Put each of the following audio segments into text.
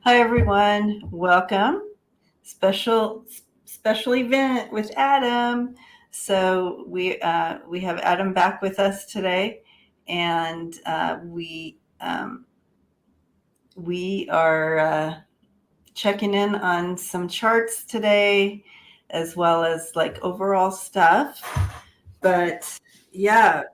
Hi everyone, welcome. Special special event with Adam. So we have Adam back with us today, and we are checking in on some charts today, as well as like overall stuff. But yeah,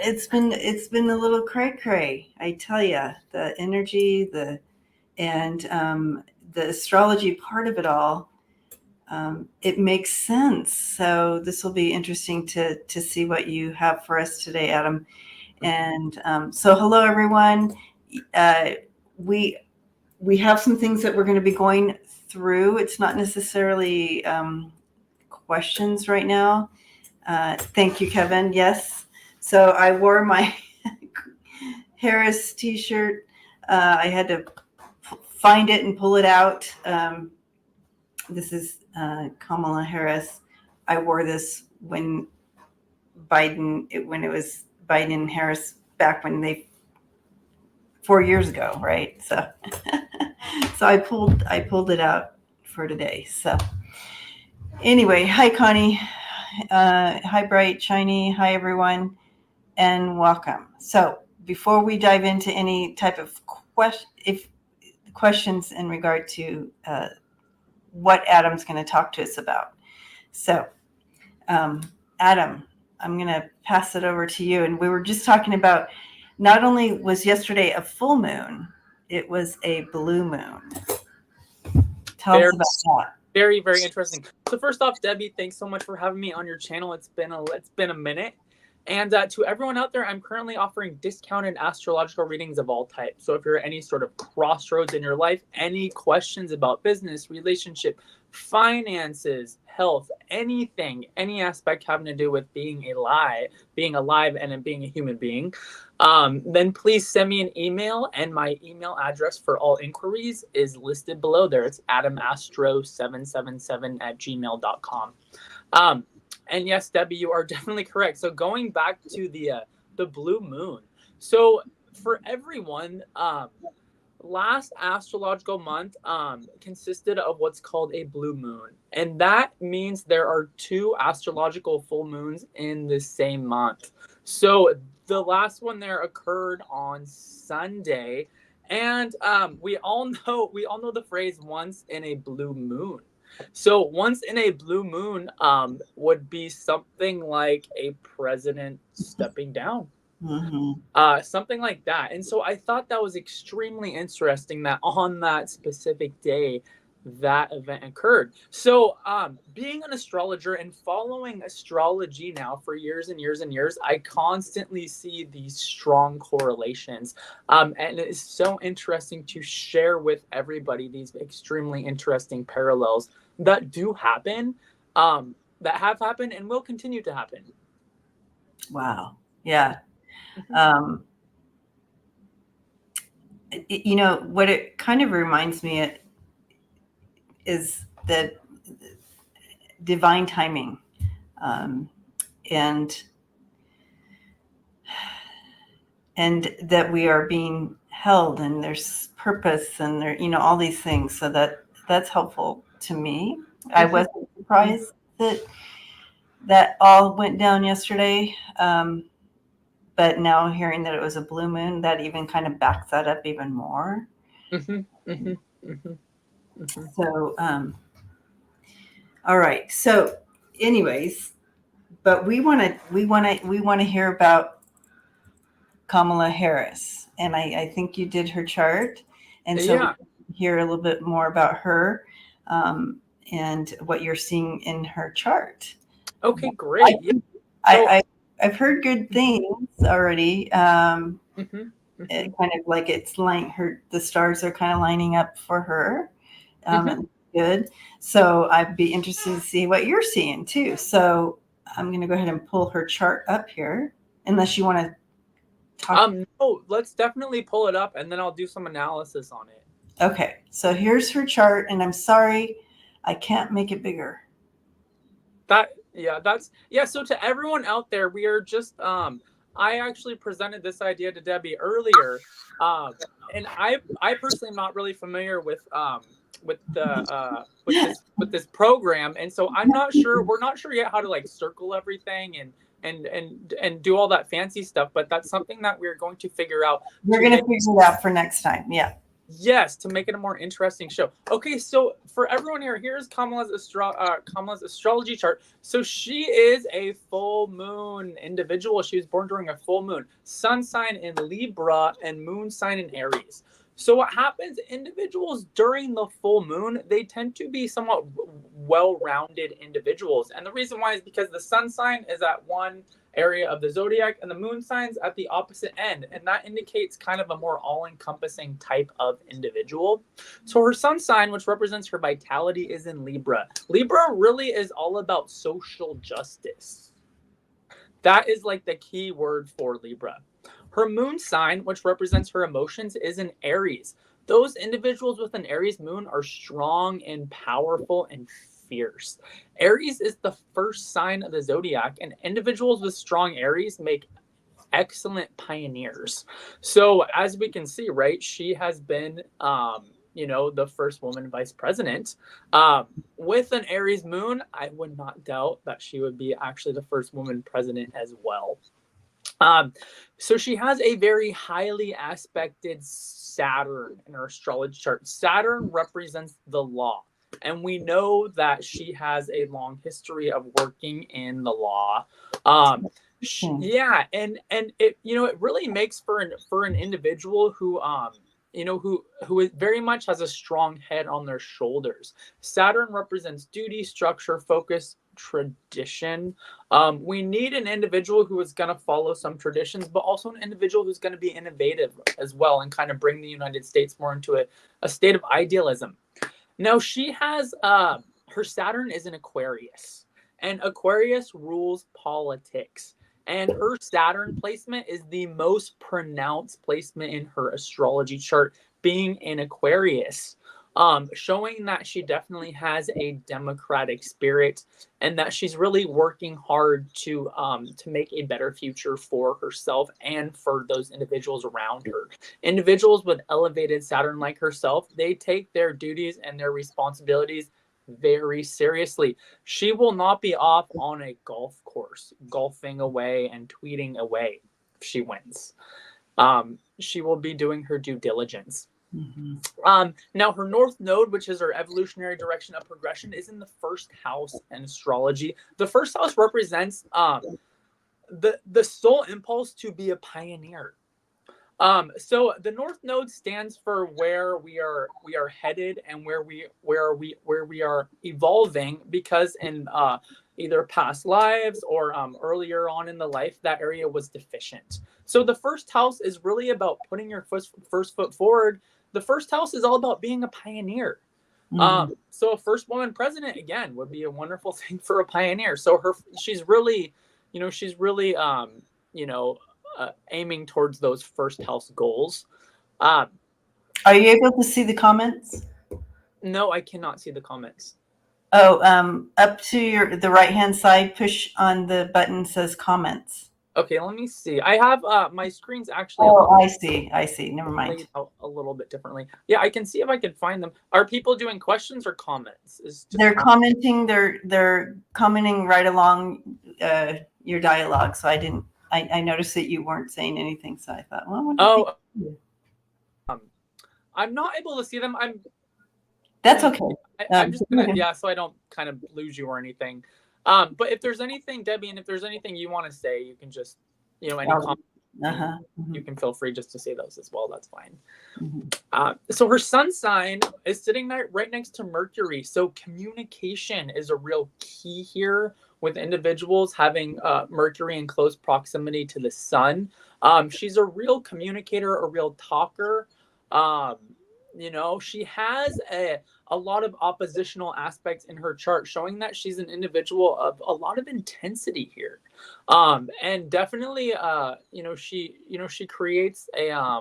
it's been a little cray cray. I tell you, the energy, the astrology part of it all, it makes sense. So this will be interesting to see what you have for us today, Adam. And so, hello everyone. Uh, we we have some things that we're going to be going through. It's not necessarily questions right now. Thank you, Kevin. Yes. So I wore my Harris T-shirt. I had to find it and pull it out. This is Kamala Harris. I wore this when when it was Biden and Harris back when they 4 years ago, right? So, so I pulled it out for today. So, anyway, hi Connie, hi Bright Shiny, hi everyone, and welcome. So, before we dive into any type of questions in regard to what Adam's going to talk to us about. So, Adam, I'm going to pass it over to you. And we were just talking about, not only was yesterday a full moon, it was a blue moon. Tell us about that. Very, very interesting. So first off, Debbie, thanks so much for having me on your channel. It's been a minute. And to everyone out there, I'm currently offering discounted astrological readings of all types. So if you're at any sort of crossroads in your life, any questions about business, relationship, finances, health, anything, any aspect having to do with being alive, and being a human being, then please send me an email. And my email address for all inquiries is listed below there. It's adamastro777@gmail.com. And yes, Debbie, you are definitely correct. So going back to the blue moon. So for everyone, last astrological month consisted of what's called a blue moon. And that means there are two astrological full moons in the same month. So the last one there occurred on Sunday. And we all know the phrase once in a blue moon. So once in a blue moon would be something like a president stepping down. Mm-hmm. Something like that. And so I thought that was extremely interesting that on that specific day that event occurred. So being an astrologer and following astrology now for years and years and years, I constantly see these strong correlations. And it is so interesting to share with everybody these extremely interesting parallels that do happen, that have happened and will continue to happen. Wow. Yeah. What it kind of reminds me is that divine timing, and that we are being held, and there's purpose, and there, all these things. So that's helpful to me. I wasn't surprised that all went down yesterday. But now hearing that it was a blue moon, that even kind of backs that up even more. So, all right. So, anyways, but we want to hear about Kamala Harris, and I think you did her chart, and so Yeah. we can hear a little bit more about her, and what you're seeing in her chart. Okay, great. I've heard good things already. It kind of like the stars are kind of lining up for her. Good. So I'd be interested to see what you're seeing too. So I'm going to go ahead and pull her chart up here, unless you want to talk. No, let's definitely pull it up and then I'll do some analysis on it. Okay. So here's her chart, and I'm sorry, I can't make it bigger. So to everyone out there, we are just I actually presented this idea to Debbie earlier, and I personally am not really familiar with the with this program, and so I'm not sure. We're not sure yet how to like circle everything and do all that fancy stuff. But that's something that we're going to figure out. We're going to figure it out for next time. Yeah. Yes, to make it a more interesting show. Okay, so for everyone here, here's Kamala's astrology chart. So she is a full moon individual. She was born during a full moon. Sun sign in Libra and moon sign in Aries. So what happens, individuals during the full moon, they tend to be somewhat well-rounded individuals. And the reason why is because the sun sign is at one area of the zodiac and the moon signs at the opposite end, and that indicates kind of a more all-encompassing type of individual. So her sun sign, which represents her vitality, is in Libra. Libra really is all about social justice. That is like the key word for Libra. Her moon sign, which represents her emotions, is in Aries. Those individuals with an Aries moon are strong and powerful and fierce. Aries is the first sign of the zodiac, and individuals with strong Aries make excellent pioneers. So as we can see, right, she has been, the first woman vice president. With an Aries moon, I would not doubt that she would be actually the first woman president as well. So she has a very highly aspected Saturn in her astrology chart. Saturn represents the law. And we know that she has a long history of working in the law. And it it really makes for an individual who who very much has a strong head on their shoulders. Saturn represents duty, structure, focus, tradition. We need an individual who is going to follow some traditions, but also an individual who's going to be innovative as well and kind of bring the United States more into a state of idealism. Now, she has her Saturn is in Aquarius, and Aquarius rules politics. And her Saturn placement is the most pronounced placement in her astrology chart, being in Aquarius, showing that she definitely has a democratic spirit and that she's really working hard to make a better future for herself and for those individuals around her. Individuals with elevated Saturn like herself, they take their duties and their responsibilities very seriously. She will not be off on a golf course, golfing away and tweeting away if she wins. She will be doing her due diligence. Mm-hmm. Now, her North Node, which is her evolutionary direction of progression, is in the first house in astrology. The first house represents the soul impulse to be a pioneer. So the North Node stands for where we are headed and where we are evolving, because in either past lives or earlier on in the life, that area was deficient. So the first house is really about putting your first foot forward. The first house is all about being a pioneer. Mm-hmm. So a first woman president, again, would be a wonderful thing for a pioneer. So she's really aiming towards those first house goals. Are you able to see the comments? No, I cannot see the comments. Oh, up to the right hand side, push on the button says comments. Okay, let me see. I have my screen's actually. Oh, I see. Never mind. A little bit differently. Yeah, I can see if I can find them. Are people doing questions or comments? They're commenting. They're commenting right along your dialogue. So I noticed that you weren't saying anything. So I thought, well, I'm not able to see them. That's okay. I'm just gonna so I don't kind of lose you or anything. But if there's anything, Debbie, and if there's anything you want to say, you can just, any comments, you can feel free just to say those as well. That's fine. Mm-hmm. So her sun sign is sitting right next to Mercury. So communication is a real key here with individuals having Mercury in close proximity to the sun. She's a real communicator, a real talker. She has a lot of oppositional aspects in her chart, showing that she's an individual of a lot of intensity here. And definitely, she creates a,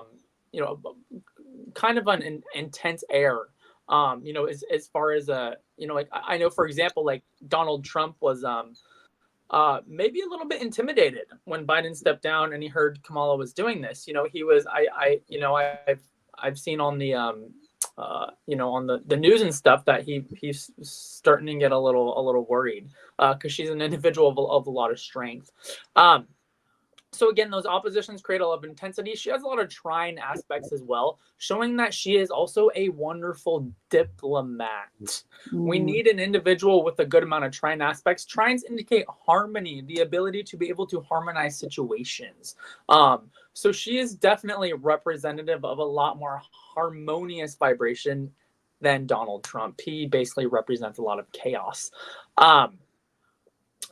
kind of an intense air, as far as, I know, for example, like Donald Trump was, maybe a little bit intimidated when Biden stepped down and he heard Kamala was doing this. He was, I've seen on the, on the news and stuff that he's starting to get a little worried because she's an individual of a lot of strength. So again, those oppositions create a lot of intensity. She has a lot of trine aspects as well, showing that she is also a wonderful diplomat. We need an individual with a good amount of trine aspects. Trines indicate harmony, the ability to be able to harmonize situations. So she is definitely representative of a lot more harmonious vibration than Donald Trump. He basically represents a lot of chaos.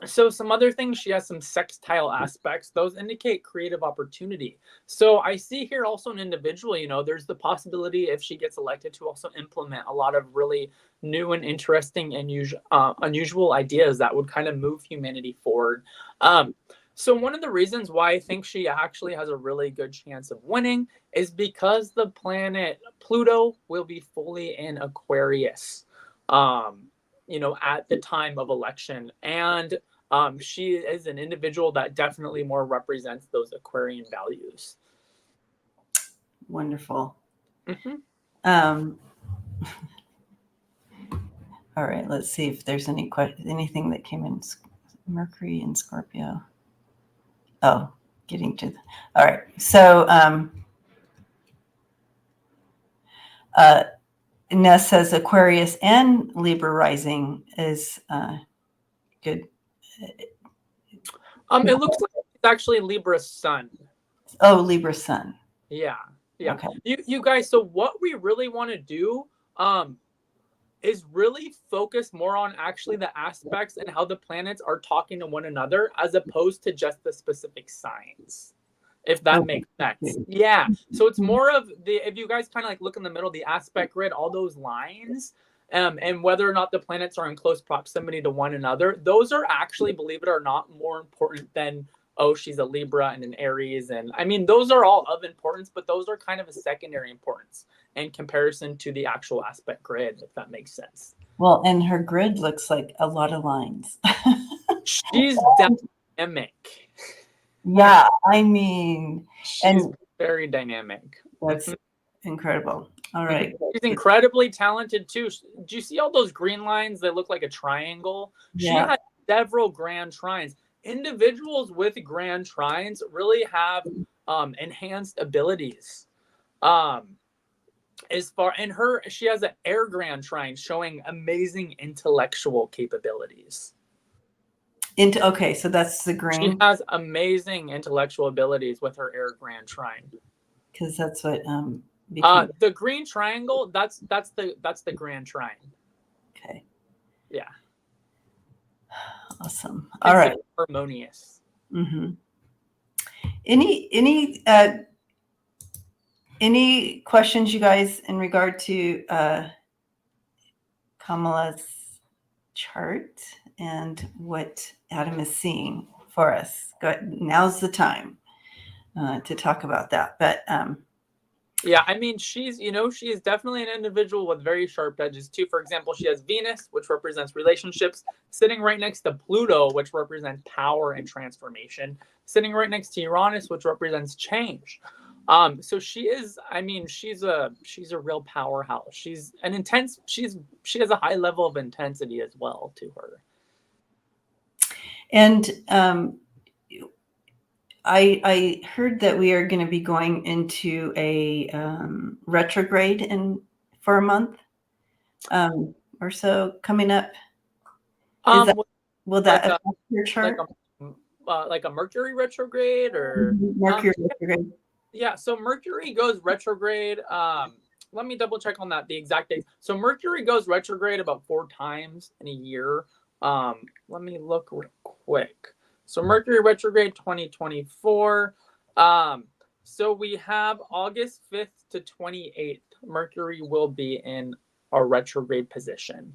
So some other things, she has some sextile aspects. Those indicate creative opportunity. So I see here also an individual, there's the possibility if she gets elected to also implement a lot of really new and interesting and unusual ideas that would kind of move humanity forward. So one of the reasons why I think she actually has a really good chance of winning is because the planet Pluto will be fully in Aquarius. At the time of election. And she is an individual that definitely more represents those Aquarian values. Wonderful. Mm-hmm. All right, let's see if there's anything that came in. Mercury and Scorpio. Oh, getting to all right. So Ness says Aquarius and Libra rising is good. It looks like it's actually Libra sun. Oh, Libra sun. Yeah. Okay. You guys, so what we really want to do is really focus more on actually the aspects and how the planets are talking to one another as opposed to just the specific signs. If that makes sense. Yeah. So it's more of if you guys kind of like look in the middle, the aspect grid, all those lines, and whether or not the planets are in close proximity to one another, those are actually, believe it or not, more important than, oh, she's a Libra and an Aries. And I mean, those are all of importance, but those are kind of a secondary importance in comparison to the actual aspect grid, if that makes sense. Well, and her grid looks like a lot of lines. She's dynamic. Yeah, I mean, she's very dynamic. That's incredible. All right. She's incredibly talented too. Do you see all those green lines that look like a triangle? Yeah. She has several grand trines. Individuals with grand trines really have enhanced abilities. She has an air grand trine showing amazing intellectual capabilities. Okay, so that's the green. She has amazing intellectual abilities with her air grand trine. Because that's what the green triangle, that's the grand trine. Okay. Yeah. Awesome. All right. Harmonious. Mm-hmm. Any questions, you guys, in regard to Kamala's chart and what Adam is seeing for us? Go ahead. Now's the time to talk about that. But yeah, I mean, she is definitely an individual with very sharp edges too. For example, she has Venus, which represents relationships, sitting right next to Pluto, which represents power and transformation, sitting right next to Uranus, which represents change. So she is, I mean, she's a real powerhouse. She's an intense, she has a high level of intensity as well to her. And I heard that we are going to be going into a retrograde for a month or so coming up. Will that affect your chart? Like a Mercury retrograde or Mercury retrograde? Yeah, so Mercury goes retrograde. Let me double check on that, the exact date. So Mercury goes retrograde about 4 times in a year. Let me look real quick. So Mercury retrograde 2024. So we have August 5th to 28th. Mercury will be in a retrograde position.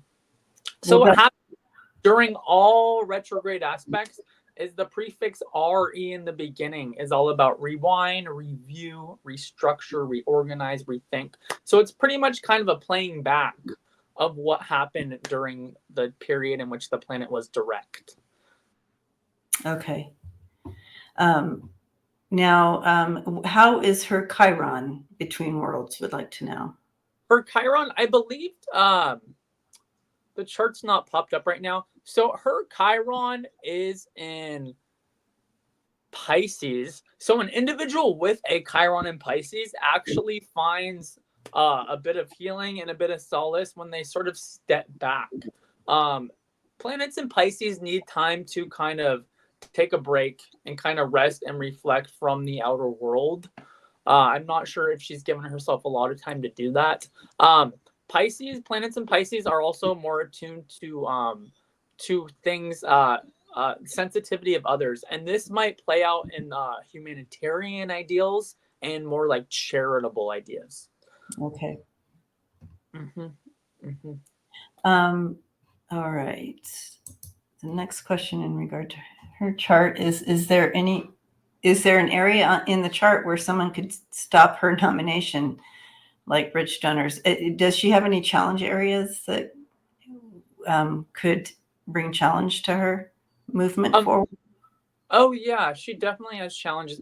So what happens during all retrograde aspects is the prefix RE in the beginning is all about rewind, review, restructure, reorganize, rethink. So it's pretty much kind of a playing back of what happened during the period in which the planet was direct. Okay. Now, how is her Chiron between worlds? Would like to know. Her Chiron, I believe, the chart's not popped up right now. So her Chiron is in Pisces. So an individual with a Chiron in Pisces actually finds a bit of healing and a bit of solace when they sort of step back. Planets in Pisces need time to kind of take a break and kind of rest and reflect from the outer world. I'm not sure if she's given herself a lot of time to do that. Planets in Pisces are also more attuned to things, sensitivity of others, and this might play out in humanitarian ideals and more like charitable ideas. Okay. Mm-hmm. Mm-hmm. All right. The next question in regard to her chart is there an area in the chart where someone could stop her nomination, like rich donors? Does she have any challenge areas that could bring challenge to her movement forward? Oh yeah, she definitely has challenges.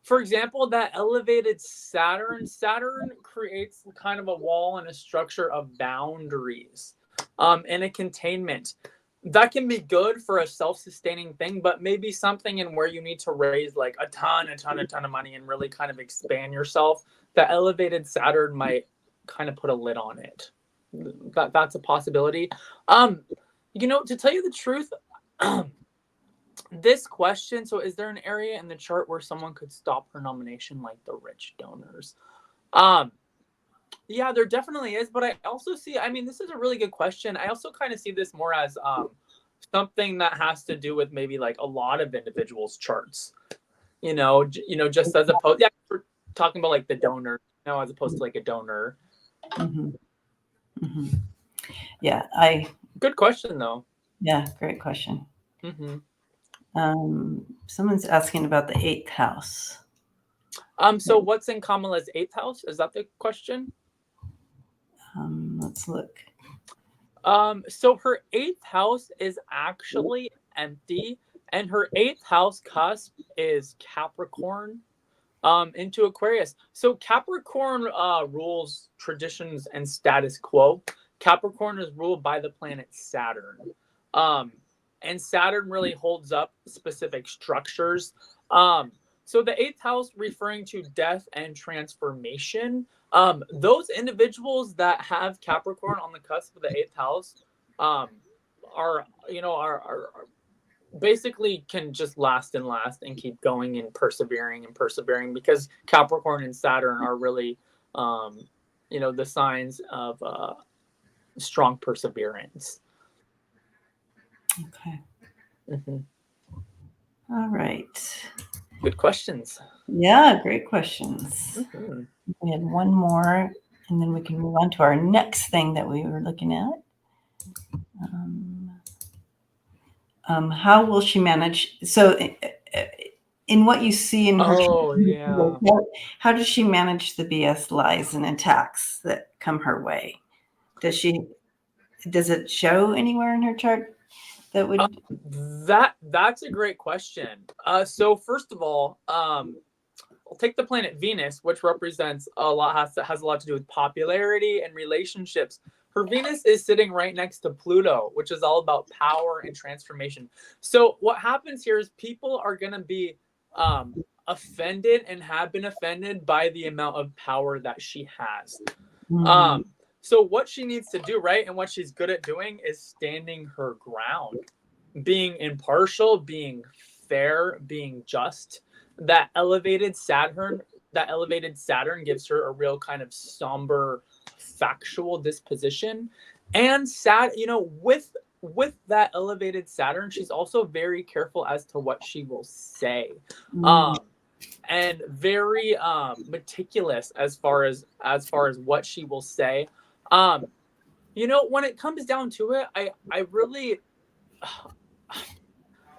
For example, that elevated Saturn creates kind of a wall and a structure of boundaries, and a containment. That can be good for a self-sustaining thing, but maybe something in where you need to raise like a ton of money and really kind of expand yourself. The elevated Saturn might kind of put a lid on it. That's a possibility. To tell you the truth, this question, so is there an area in the chart where someone could stop her nomination like the rich donors? Yeah, there definitely is, but I also see, I mean, this is a really good question. I also kind of see this more as something that has to do with maybe like a lot of individuals' charts. Just as opposed, yeah, we're talking about like the donor, as opposed to like a donor. Mm-hmm. Mm-hmm. Yeah, Good question though. Yeah, great question. Mm-hmm. Someone's asking about the 8th house. So what's in Kamala's 8th house? Is that the question? Let's look. So her 8th house is actually empty, and her 8th house cusp is Capricorn into Aquarius. So Capricorn rules traditions and status quo. Capricorn is ruled by the planet Saturn. And Saturn really holds up specific structures. So the 8th house referring to death and transformation. Those individuals that have Capricorn on the cusp of the 8th house are basically can just last and keep going and persevering because Capricorn and Saturn are really the signs of strong perseverance. Okay. Mm-hmm. All right. Good questions. Yeah, great questions. Mm-hmm. We had one more, and then we can move on to our next thing that we were looking at. How will she manage? So, in what you see in her, Yeah. how does she manage the BS, lies, and attacks that come her way? Does it show anywhere in her chart that would? That's a great question. So first of all, I'll take the planet Venus, which represents has a lot to do with popularity and relationships. Her Venus is sitting right next to Pluto, which is all about power and transformation. So what happens here is people are going to be offended and have been offended by the amount of power that she has. Mm-hmm. So what she needs to do, right, and what she's good at doing is standing her ground, being impartial, being fair, being just. That elevated Saturn gives her a real kind of somber, factual disposition. And with that elevated Saturn, she's also very careful as to what she will say. And very meticulous as far as what she will say. When it comes down to it, I really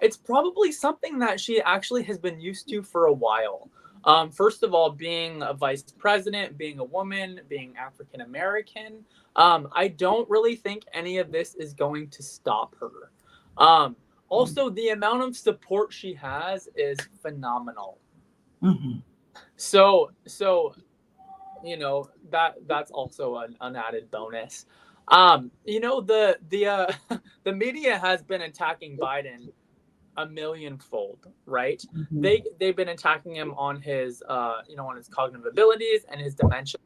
it's probably something that she actually has been used to for a while. First of all, being a vice president, being a woman, being African American, I don't really think any of this is going to stop her. Also, the amount of support she has is phenomenal. Mm-hmm. So that's also an added bonus. The the media has been attacking Biden a millionfold, right? Mm-hmm. They've been attacking him on his on his cognitive abilities and his dementia.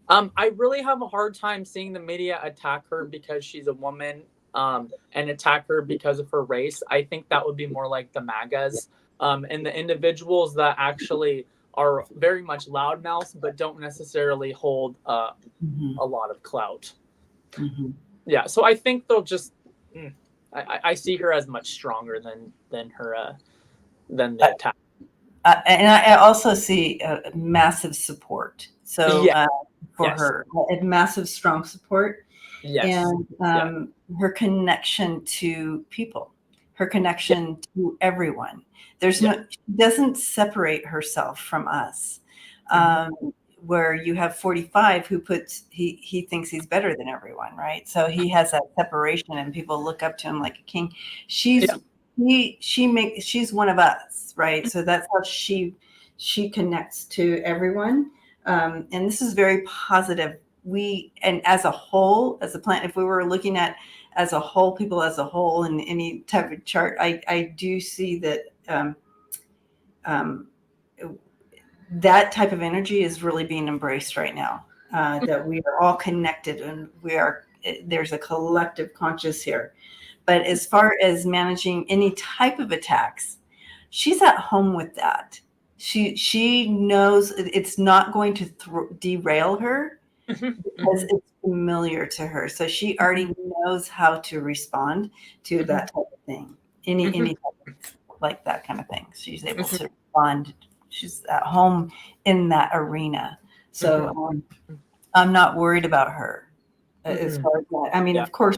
I really have a hard time seeing the media attack her because she's a woman, and attack her because of her race. I think that would be more like the MAGAs, and the individuals that actually are very much loudmouths but don't necessarily hold Mm-hmm. a lot of clout. Mm-hmm. Yeah, so I think they'll just. I see her as much stronger than her than the attack. And I also see massive support. So Yeah. for Yes. her, massive, strong support, Yes. and Yeah. her connection to people, her connection to everyone. There's Yeah. no, she doesn't separate herself from us. Where you have 45 who puts he thinks he's better than everyone, right? So he has that separation, and people look up to him like a king. She's she's one of us, right? So that's how she connects to everyone, and this is very positive. And as a whole, as a planet, if we were looking at as a whole, people as a whole in any type of chart, I do see that um, that type of energy is really being embraced right now. That we are all connected, and there's a collective conscious here. But as far as managing any type of attacks, she's at home with that. She knows it's not going to derail her because it's familiar to her. So she already knows how to respond to that type of thing. Any type of, like that kind of thing. She's able to respond. She's at home in that arena. So I'm not worried about her as far as that. I mean, of course,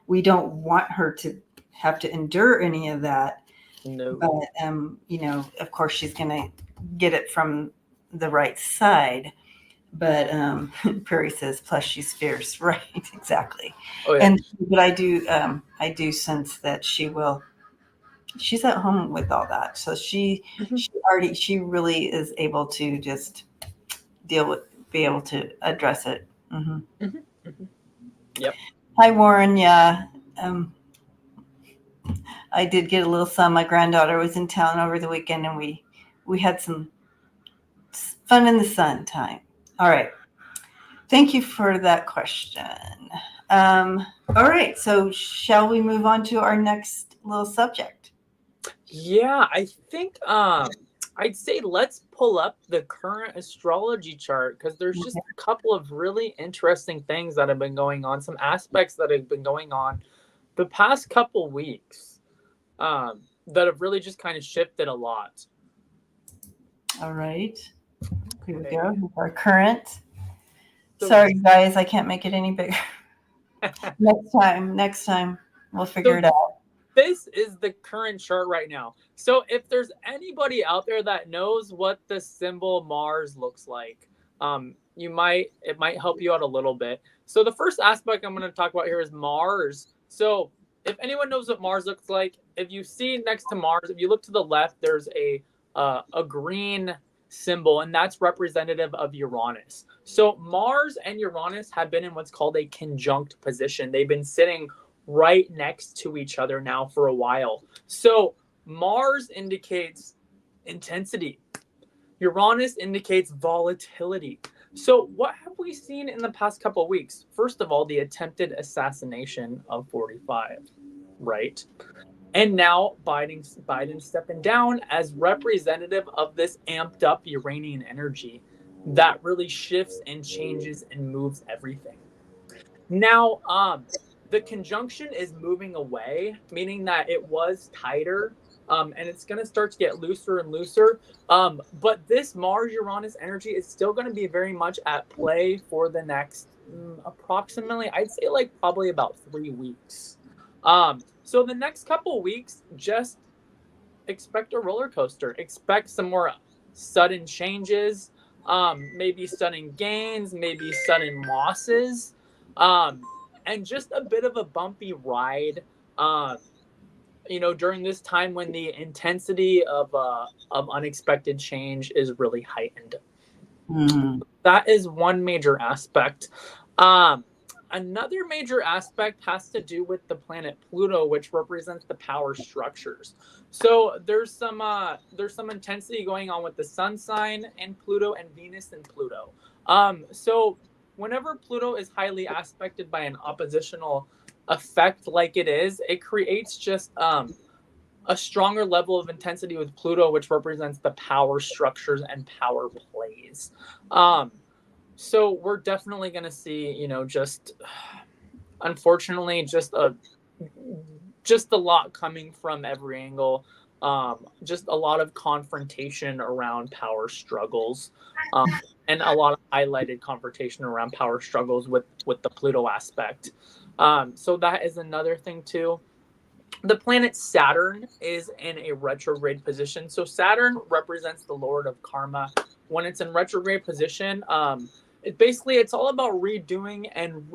we don't want her to have to endure any of that. No. But of course, she's going to get it from the right side. But Perry says, plus she's fierce, right? Exactly. Oh, yeah. But I do sense that she will. She's at home with all that, so she really is able to just be able to address it. Yep. Hi, Warren. Yeah, I did get a little sun. My granddaughter was in town over the weekend, and we had some fun in the sun time. All right. Thank you for that question. All right. So shall we move on to our next little subject? Yeah, I think I'd say let's pull up the current astrology chart because there's just a couple of really interesting things that have been going on, some aspects that have been going on the past couple weeks that have really just kind of shifted a lot. All right. Here we go. Our current. Sorry, guys, I can't make it any bigger. Next time, we'll figure it out. This is the current chart right now. So if there's anybody out there that knows what the symbol Mars looks like, it might help you out a little bit. So the first aspect I'm going to talk about here is Mars. So if anyone knows what Mars looks like, if you see next to Mars, if you look to the left, there's a green symbol, and that's representative of Uranus. So Mars and Uranus have been in what's called a conjunct position. They've been sitting right next to each other now for a while. So Mars indicates intensity. Uranus indicates volatility. So what have we seen in the past couple of weeks? First of all, the attempted assassination of 45, right? And now Biden stepping down as representative of this amped up Uranian energy that really shifts and changes and moves everything. Now, the conjunction is moving away, meaning that it was tighter, and it's going to start to get looser and looser. But this Mars-Uranus energy is still going to be very much at play for the next approximately, I'd say like probably about 3 weeks. So the next couple weeks, just expect a roller coaster. Expect some more sudden changes, maybe sudden gains, maybe sudden losses. And just a bit of a bumpy ride. during this time when the intensity of unexpected change is really heightened. Mm-hmm. That is one major aspect. Um, Another major aspect has to do with the planet Pluto, which represents the power structures. So there's some intensity going on with the Sun sign and Pluto and Venus and Pluto. So whenever Pluto is highly aspected by an oppositional effect like it is, it creates just a stronger level of intensity with Pluto, which represents the power structures and power plays. Um, so we're definitely going to see, just unfortunately, just a lot coming from every angle. Just a lot of confrontation around power struggles, and a lot of highlighted confrontation around power struggles with the Pluto aspect. So that is another thing too. The planet Saturn is in a retrograde position. So Saturn represents the Lord of Karma. When it's in retrograde position, it's all about redoing and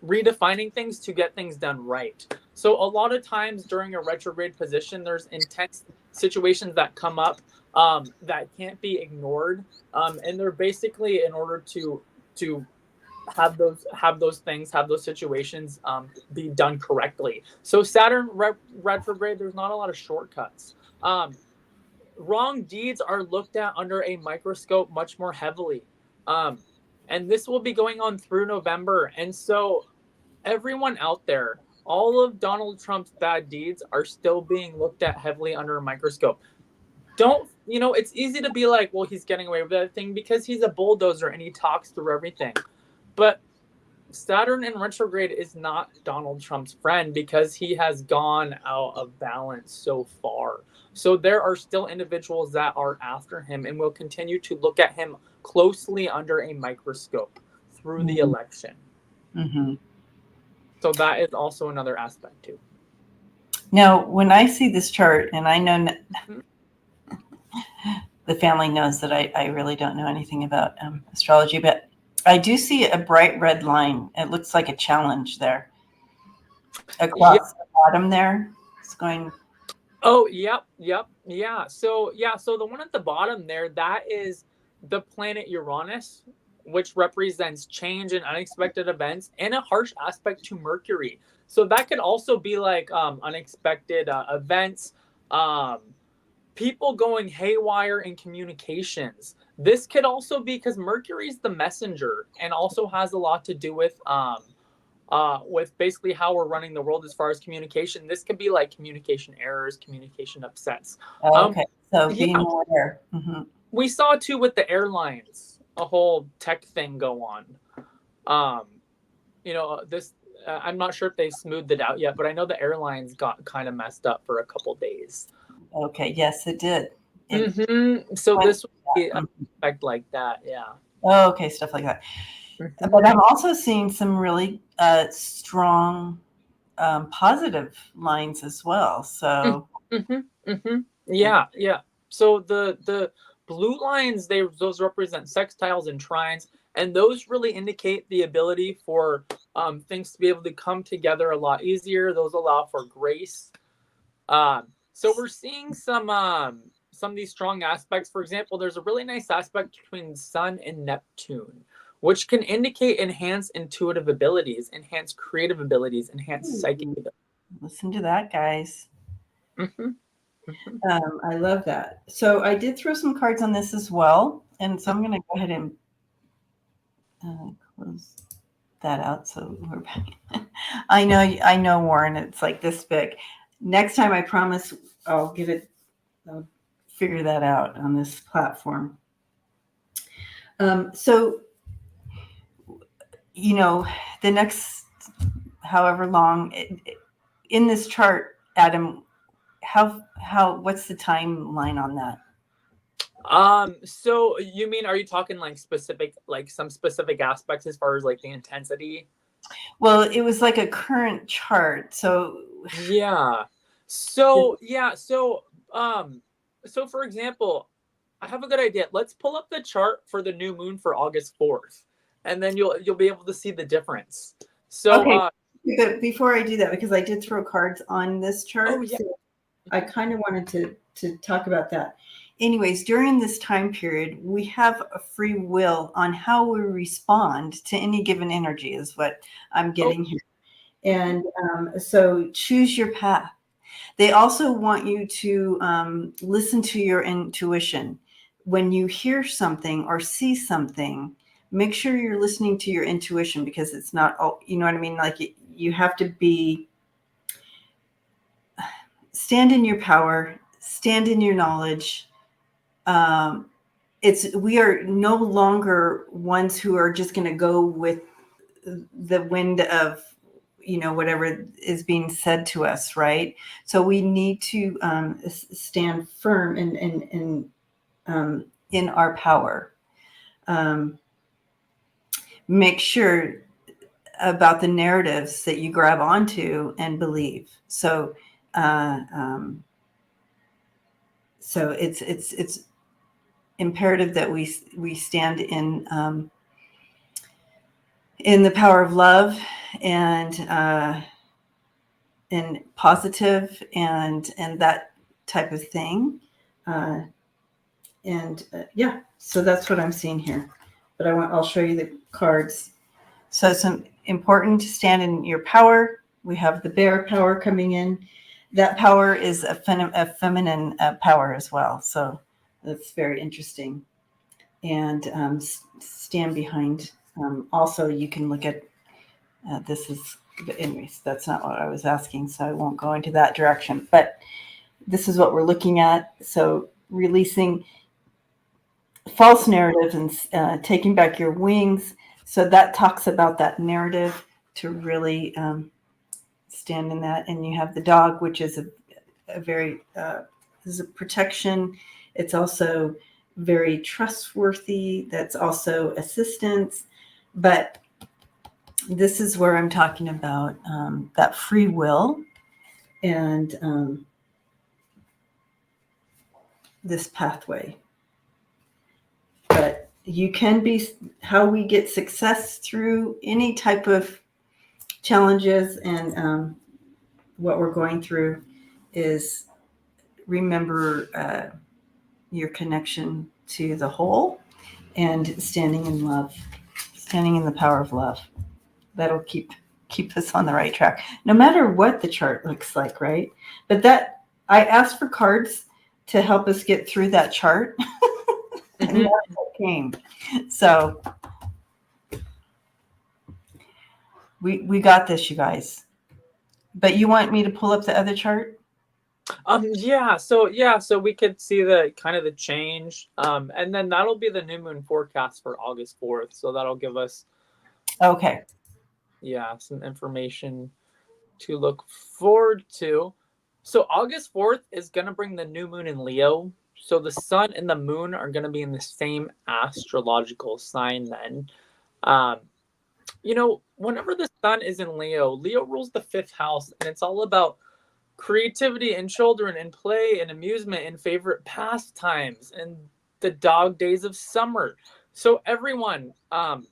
redefining things to get things done right. So a lot of times during a retrograde position, there's intense situations that come up that can't be ignored, and they're basically in order to have those situations be done correctly. So Saturn retrograde, there's not a lot of shortcuts. Wrong deeds are looked at under a microscope much more heavily, and this will be going on through November. And so everyone out there, all of Donald Trump's bad deeds are still being looked at heavily under a microscope. Don't, it's easy to be like, well, he's getting away with that thing because he's a bulldozer and he talks through everything. But Saturn in retrograde is not Donald Trump's friend because he has gone out of balance so far. So there are still individuals that are after him and will continue to look at him closely under a microscope through the election. Mm-hmm. So that is also another aspect too. Now, when I see this chart, and I know the family knows that I really don't know anything about astrology, but I do see a bright red line. It looks like a challenge there across the bottom there. It's going. Oh, yep. Yeah. So the one at the bottom there, that is the planet Uranus, which represents change and unexpected events and a harsh aspect to Mercury. So that could also be like unexpected events, people going haywire in communications. This could also be because Mercury's the messenger and also has a lot to do with basically how we're running the world as far as communication. This could be like communication errors, communication upsets. Okay, so being aware. Mm-hmm. We saw too with the airlines, a whole tech thing go on. This I'm not sure if they smoothed it out yet, but I know the airlines got kind of messed up for a couple days. Okay, yes, it did. So this would be an effect like that, yeah. Oh, okay, stuff like that. Mm-hmm. But I'm also seeing some really strong positive lines as well. So yeah. So the blue lines, those represent sextiles and trines, and those really indicate the ability for things to be able to come together a lot easier. Those allow for grace. So we're seeing some of these strong aspects. For example, there's a really nice aspect between Sun and Neptune, which can indicate enhanced intuitive abilities, enhanced creative abilities, enhanced psychic abilities. Listen to that, guys. I love that. So I did throw some cards on this as well. And so I'm going to go ahead and close that out. So we're back. I know, Warren, it's like this big. Next time, I promise I'll figure that out on this platform. So, the next however long in this chart, Adam, what's the timeline on that? So you mean, are you talking like some specific aspects as far as like the intensity? Well, it was like a current chart. So yeah. So for example, I have a good idea. Let's pull up the chart for the new moon for August 4th, and then you'll be able to see the difference. So okay. But before I do that, because I did throw cards on this chart, Oh, yeah. so I kind of wanted to talk about that. Anyways, during this time period, we have a free will on how we respond to any given energy, is what I'm Oh, getting here. And so choose your path. They also want you to listen to your intuition. When you hear something or see something, make sure you're listening to your intuition, because it's not, oh, you know what I mean? Like you have to stand in your power, stand in your knowledge. We are no longer ones who are just going to go with the wind of whatever is being said to us, right? So we need to stand firm in our power. Make sure about the narratives that you grab onto and believe. So so it's imperative that we stand in the power of love and positive and that type of thing. Yeah, so that's what I'm seeing here. But I'll show you the cards. So it's important to stand in your power. We have the bear power coming in. That power is a feminine power as well. So that's very interesting. And stand behind. Also, you can look at this is, but anyways, that's not what I was asking, so I won't go into that direction. But this is what we're looking at. So releasing false narratives and taking back your wings. So that talks about that narrative to really stand in that. And you have the dog, which is a very is a protection. It's also very trustworthy. That's also assistance. But this is where I'm talking about that free will and this pathway. But you can be how we get success through any type of challenges and what we're going through is remember your connection to the whole and standing in love, standing in the power of love. That'll keep us on the right track, no matter what the chart looks like, right? But that I asked for cards to help us get through that chart, and that's what came. So we got this, you guys. But you want me to pull up the other chart? So we could see the kind of the change. And then that'll be the new moon forecast for August 4th. So that'll give us Okay. some information to look forward to. So August 4th is gonna bring the new moon in Leo. So the sun and the moon are gonna be in the same astrological sign then. Whenever the sun is in Leo, Leo rules the 5th house, and it's all about creativity and children and play and amusement and favorite pastimes and the dog days of summer. So everyone, I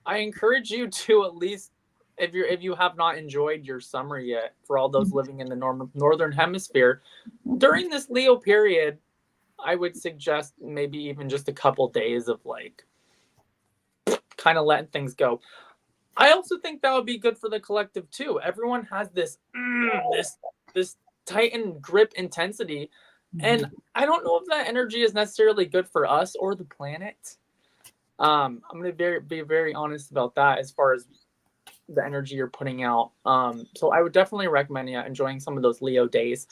encourage you to at least, if you have not enjoyed your summer yet, for all those living in the northern hemisphere, during this Leo period, I would suggest maybe even just a couple days of like kind of letting things go. I also think that would be good for the collective too. Everyone has this tightened grip intensity, and I don't know if that energy is necessarily good for us or the planet. I'm going to be very honest about that as far as the energy you're putting out. So I would definitely recommend enjoying some of those Leo days.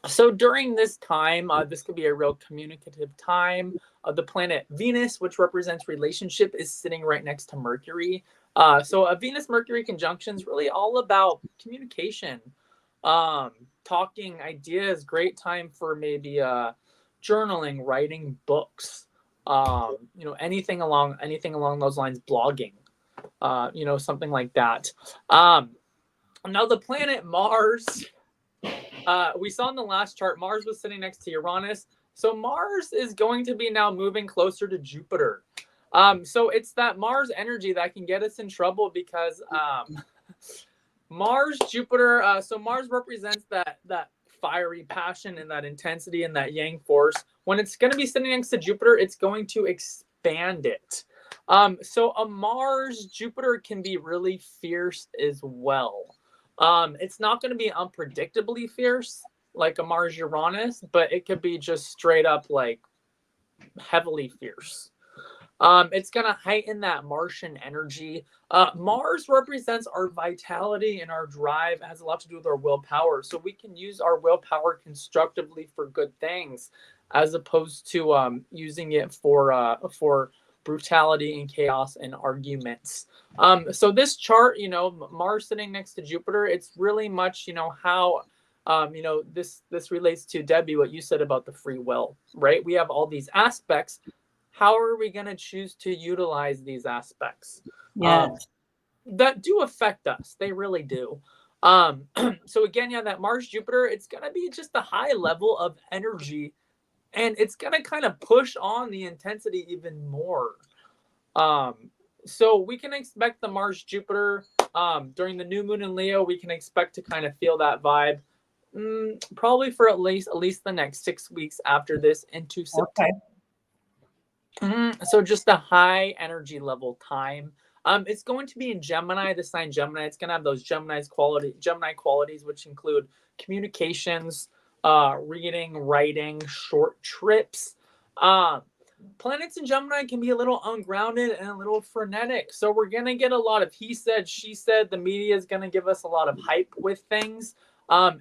So during this time, this could be a real communicative time. The planet Venus, which represents relationship, is sitting right next to Mercury. So a Venus-Mercury conjunction is really all about communication, talking ideas. Great time for maybe journaling, writing books, anything along those lines, blogging, something like that. Now the planet Mars. We saw in the last chart, Mars was sitting next to Uranus. So Mars is going to be now moving closer to Jupiter. So it's that Mars energy that can get us in trouble because Mars, Jupiter. So Mars represents that fiery passion and that intensity and that yang force. When it's going to be sitting next to Jupiter, it's going to expand it. So a Mars Jupiter can be really fierce as well. It's not going to be unpredictably fierce like a Mars Uranus, but it could be just straight up like heavily fierce. It's going to heighten that Martian energy. Mars represents our vitality and our drive. It has a lot to do with our willpower. So we can use our willpower constructively for good things, as opposed to using it for brutality and chaos and arguments. So this chart, Mars sitting next to Jupiter, it's really much, how this relates to Debbie, what you said about the free will, right? We have all these aspects. How are we going to choose to utilize these aspects? Yes. That do affect us. They really do. So again, that Mars Jupiter, it's going to be just a high level of energy, and it's going to kind of push on the intensity even more. So we can expect the Mars Jupiter during the new moon in Leo. We can expect to kind of feel that vibe. Probably for at least the next 6 weeks after this into September. Okay. So just a high energy level time. It's going to be in Gemini, the sign Gemini. It's going to have those Gemini qualities, which include communications, reading, writing, short trips. Planets in Gemini can be a little ungrounded and a little frenetic. So we're going to get a lot of he said, she said. The media is going to give us a lot of hype with things.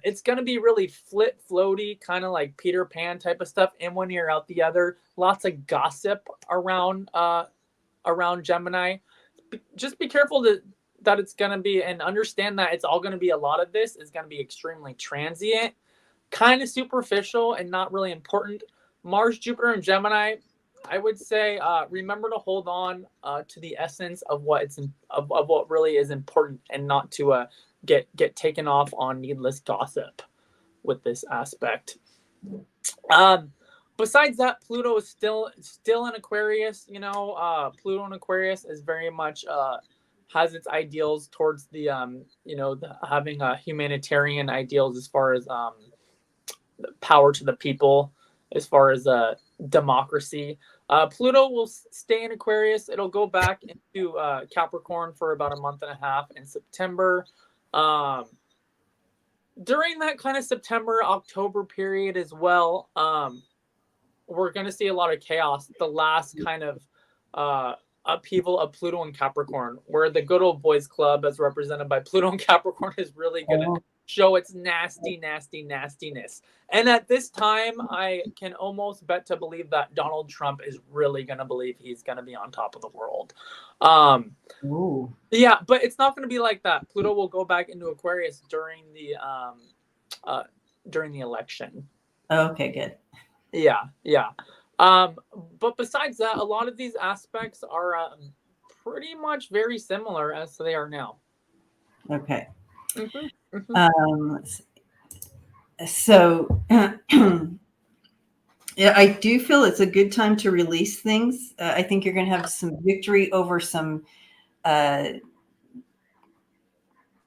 It's going to be really floaty, kind of like Peter Pan type of stuff. In one ear, out the other. Lots of gossip around Gemini. Just be careful that it's going to be, and understand that it's all going to be, a lot of this is going to be extremely transient, kind of superficial, and not really important. Mars, Jupiter, and Gemini, I would say remember to hold on to the essence of what really is important, and not to get taken off on needless gossip with this aspect. Besides that, Pluto is still in Aquarius. Pluto in Aquarius is very much has its ideals towards the having humanitarian ideals, as far as power to the people, as far as democracy. Pluto will stay in Aquarius. It'll go back into Capricorn for about a month and a half in September. During that kind of September, October period as well, we're going to see a lot of chaos. The last kind of upheaval of Pluto and Capricorn, where the good old boys club, as represented by Pluto and Capricorn, is really going to show its nastiness. And at this time, I can almost bet to believe that Donald Trump is really going to believe he's going to be on top of the world. Yeah, but it's not going to be like that. Pluto will go back into Aquarius during the election. Okay, good. Yeah. But besides that, a lot of these aspects are pretty much very similar as they are now. Okay. Mm-hmm. Mm-hmm. So yeah, I do feel it's a good time to release things. I think you're going to have some victory over some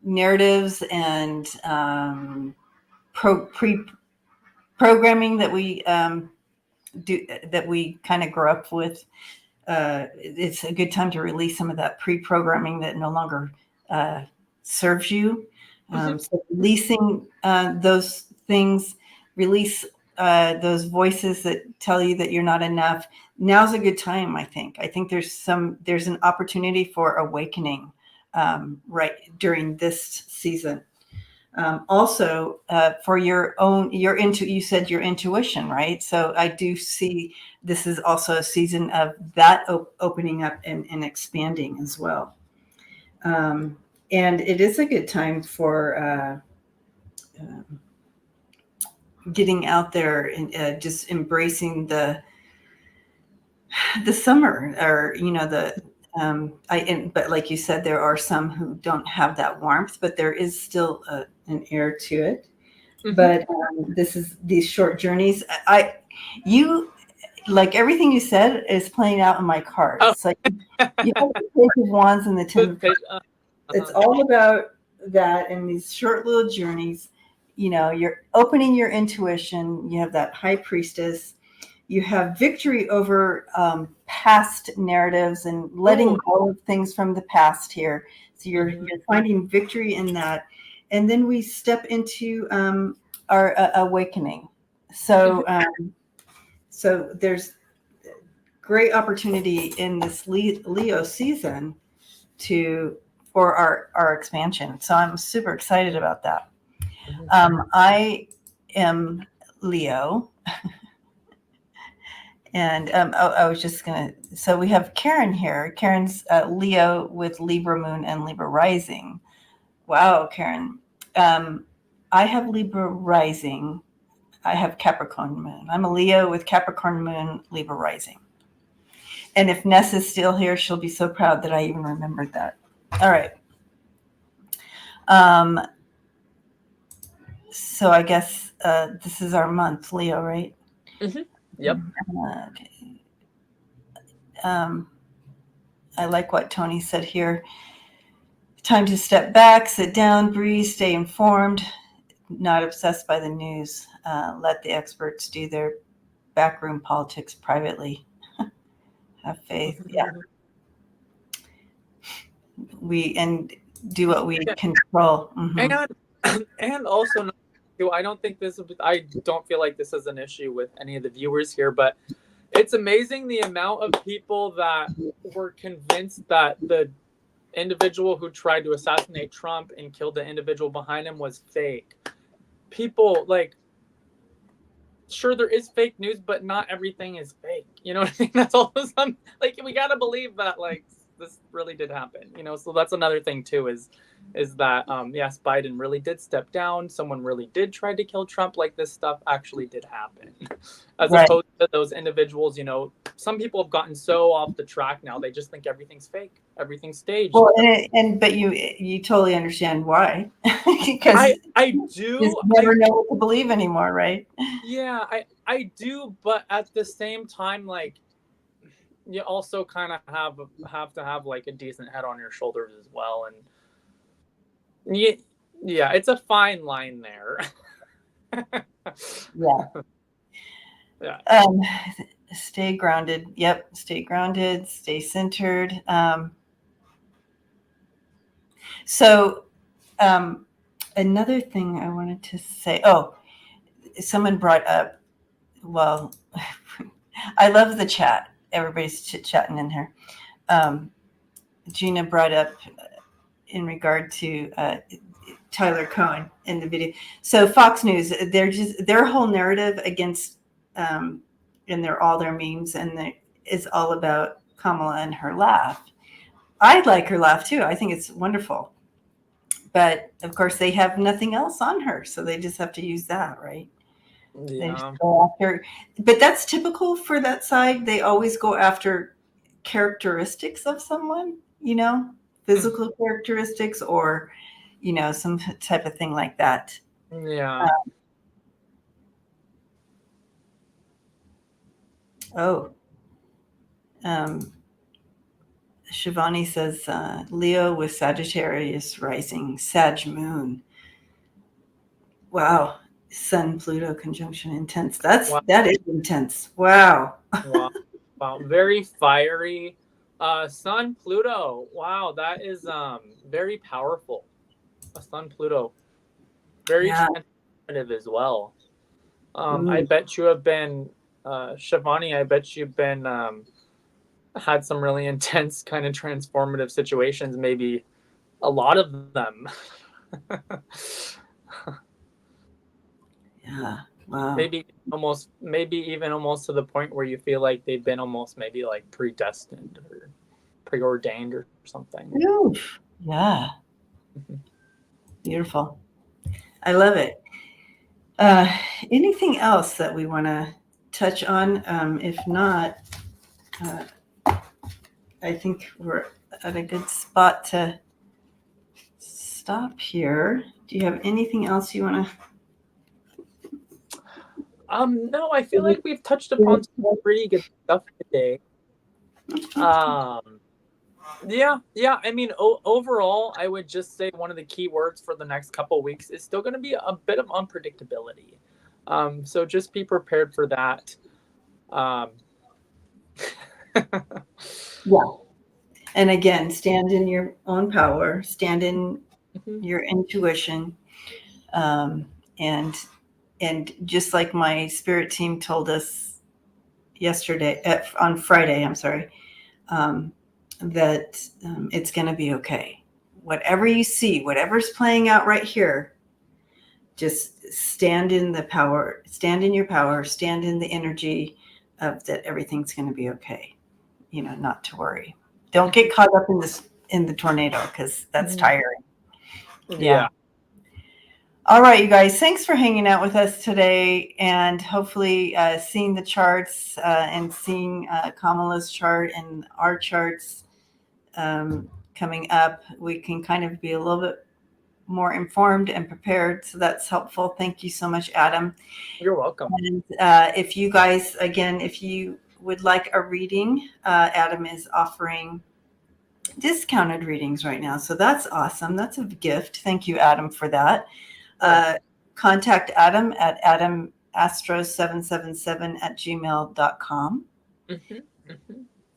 narratives and pre-programming that we that we kind of grew up with. It's a good time to release some of that pre-programming that no longer serves you. So releasing those things, release those voices that tell you that you're not enough. Now's a good time, I think. I think there's an opportunity for awakening right during this season. Also, for you said your intuition, right? So I do see this is also a season of that opening up and expanding as well. And it is a good time for getting out there and just embracing the summer, or but like you said, there are some who don't have that warmth, but there is still an air to it. Mm-hmm. But these short journeys. Like everything you said is playing out in my cards. Oh. It's like you have the Page of Wands and the 10 of Cups. It's all about that in these short little journeys, you're opening your intuition. You have that high priestess. You have victory over past narratives and letting go of things from the past here. So you're finding victory in that. And then we step into our awakening. So so there's great opportunity in this Leo season for our expansion. So I'm super excited about that. I am Leo. And I was just going to, so we have Karen here. Karen's Leo with Libra moon and Libra rising. Wow, Karen. I have Libra rising. I have Capricorn moon. I'm a Leo with Capricorn moon, Libra rising. And if Ness is still here, she'll be so proud that I even remembered that. All right. So I guess this is our month, Leo, right? Mm-hmm. Yep. Okay. I like what Tony said here. Time to step back, sit down, breathe, stay informed, not obsessed by the news. Let the experts do their backroom politics privately. Have faith. Yeah. And do what we control. Mm-hmm. And also, I don't feel like this is an issue with any of the viewers here, but it's amazing the amount of people that were convinced that the individual who tried to assassinate Trump and killed the individual behind him was fake. People, like, sure, there is fake news, but not everything is fake. You know what I mean? That's all. Like, we got to believe that, like, this really did happen, so that's another thing too, is that yes, Biden really did step down, someone really did try to kill Trump, like this stuff actually did happen, as opposed to those individuals. Some people have gotten so off the track now, they just think everything's fake, everything's staged. Well, but you totally understand why. Because I do. You never know what to believe anymore, right? Yeah, I do, but at the same time, like, you also kind of have to have like a decent head on your shoulders as well, and yeah, it's a fine line there. Yeah. Stay grounded. Yep, stay grounded, stay centered. So another thing I wanted to say. Oh, someone brought up. Well, I love the chat. Everybody's chit-chatting in here. Gina brought up in regard to Tyler Cohen in the video. So Fox News, their whole narrative against, and all their memes, and is all about Kamala and her laugh. I like her laugh too. I think it's wonderful. But of course, they have nothing else on her, so they just have to use that, right? Yeah. They just go after, but that's typical for that side. They always go after characteristics of someone, physical characteristics, or some type of thing like that. Yeah. Shivani says Leo with Sagittarius rising, Sag moon. Wow. Sun Pluto conjunction intense. That is intense. Wow. Wow. Very fiery. Sun Pluto. Wow, that is very powerful. A Sun Pluto. Very transformative as well. I bet you have been Shivani, I bet you've been had some really intense kind of transformative situations, maybe a lot of them. Yeah. Wow. Maybe even almost to the point where you feel like they've been almost maybe like predestined or preordained or something. Oof. Yeah. Beautiful. I love it. Anything else that we want to touch on? If not, I think we're at a good spot to stop here. Do you have anything else you want to? No, I feel like we've touched upon some pretty good stuff today. Yeah. I mean, overall, I would just say one of the key words for the next couple of weeks is still going to be a bit of unpredictability. So just be prepared for that. Um, Yeah. And again, stand in your own power, stand in your intuition, um, and and just like my spirit team told us yesterday on Friday, I'm sorry, um, that it's going to be okay. Whatever you see, whatever's playing out right here, just stand in the power, stand in your power, stand in the energy of that everything's going to be okay. Not to worry. Don't get caught up in the tornado because that's tiring. Yeah. Yeah. All right, you guys, thanks for hanging out with us today, and hopefully seeing the charts and seeing Kamala's chart and our charts coming up, we can kind of be a little bit more informed and prepared. So that's helpful. Thank you so much, Adam. You're welcome. And if you guys, again, if you would like a reading, Adam is offering discounted readings right now. So that's awesome. That's a gift. Thank you, Adam, for that. Contact Adam at adamastro777@gmail.com.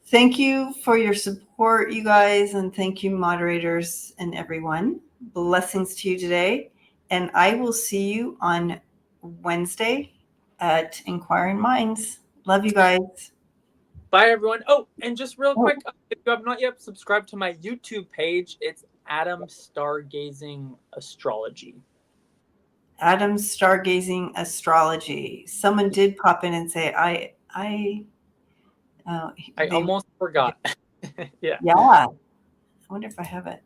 Thank you for your support, you guys, and thank you, moderators and everyone. Blessings to you today. And I will see you on Wednesday at Inquiring Minds. Love you guys. Bye, everyone. Oh, and just real quick, if you have not yet subscribed to my YouTube page, it's Adam Stargazing Astrology. Adam Stargazing Astrology. Someone did pop in and say, I almost forgot. Yeah. I wonder if I have it.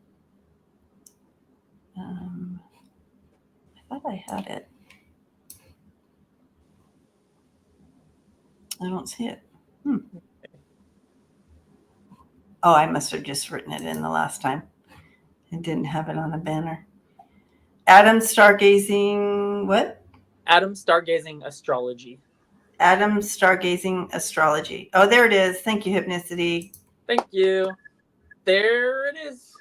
I thought I had it. I don't see it. Oh, I must have just written it in the last time. I didn't have it on a banner. Adam Stargazing, what? Adam Stargazing Astrology. Adam Stargazing Astrology. Oh, there it is. Thank you, Hypnicity. Thank you. There it is.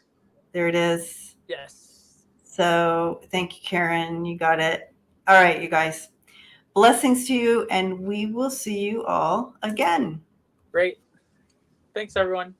There it is. Yes. So thank you, Karen. You got it. All right, you guys. Blessings to you, and we will see you all again. Great. Thanks, everyone.